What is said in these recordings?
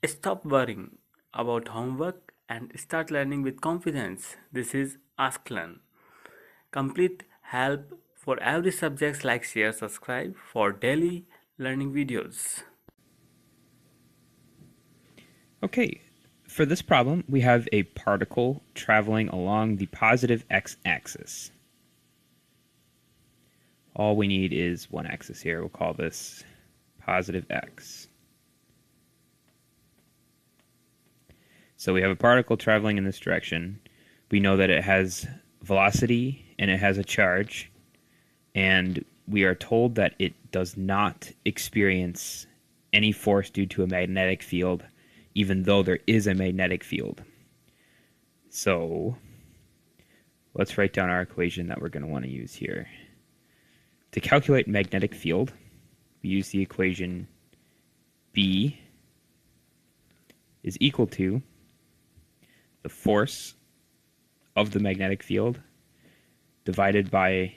Stop worrying about homework and start learning with confidence. This is Ask Learn. Complete help for every subject. Like, share, subscribe for daily learning videos. Okay, for this problem, we have a particle traveling along the positive x-axis. All we need is one axis here. We'll call this positive x. So we have a particle traveling in this direction. We know that it has velocity and it has a charge, and we are told that it does not experience any force due to a magnetic field, even though there is a magnetic field. So let's write down our equation that we're going to want to use here. To calculate magnetic field, we use the equation B is equal to the force of the magnetic field divided by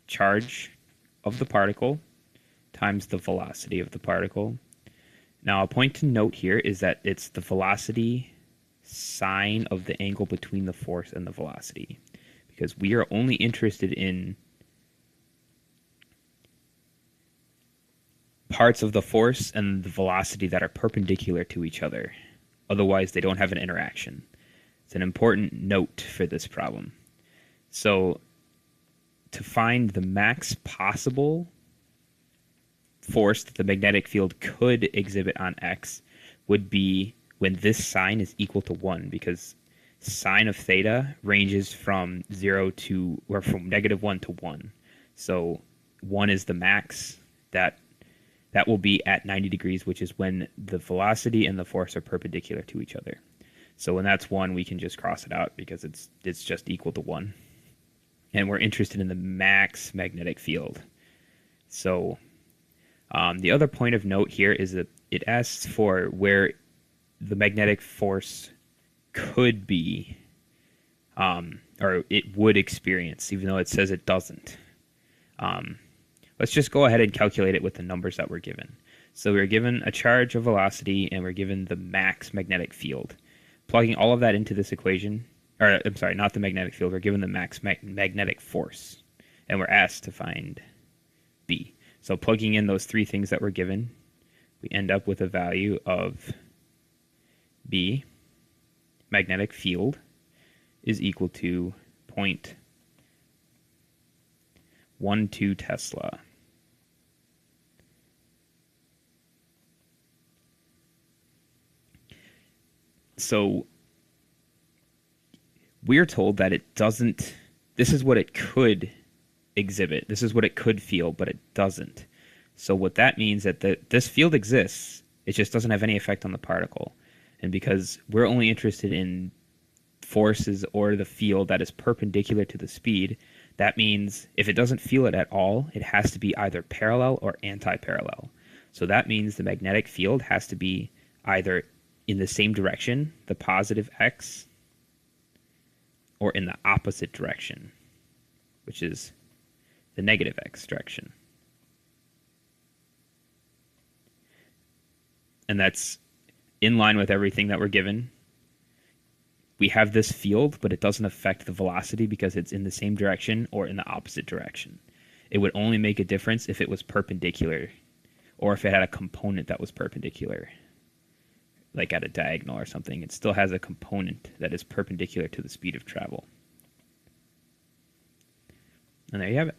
charge of the particle times the velocity of the particle. Now, a point to note here is that it's the velocity sine of the angle between the force and the velocity, because we are only interested in parts of the force and the velocity that are perpendicular to each other. Otherwise, they don't have an interaction. It's an important note for this problem. So, to find the max possible force that the magnetic field could exhibit on X would be when this sign is equal to 1, because sine of theta ranges from 0 to, or from -1 to 1. So 1 is the max. That will be at 90 degrees, which is when the velocity and the force are perpendicular to each other. So when that's 1, we can just cross it out because it's just equal to 1. And we're interested in the max magnetic field. So the other point of note here is that it asks for where the magnetic force could be, or it would experience, even though it says it doesn't. Let's just go ahead and calculate it with the numbers that we're given. So we're given a charge, a velocity, and we're given the max magnetic field. Plugging all of that into this equation, or I'm sorry, not the magnetic field, we're given the max magnetic force, and we're asked to find B. So plugging in those three things that were given, we end up with a value of B, magnetic field, is equal to 0.12 Tesla. So we're told that it doesn't, this is what it could exhibit. This is what it could feel, but it doesn't. So what that means that this field exists, it just doesn't have any effect on the particle. And because we're only interested in forces or the field that is perpendicular to the speed, that means if it doesn't feel it at all, it has to be either parallel or anti-parallel. So that means the magnetic field has to be either in the same direction, the positive x, or in the opposite direction, which is the negative x direction. And that's in line with everything that we're given. We have this field, but it doesn't affect the velocity because it's in the same direction or in the opposite direction. It would only make a difference if it was perpendicular, or if it had a component that was perpendicular, like at a diagonal or something. It still has a component that is perpendicular to the speed of travel. And there you have it.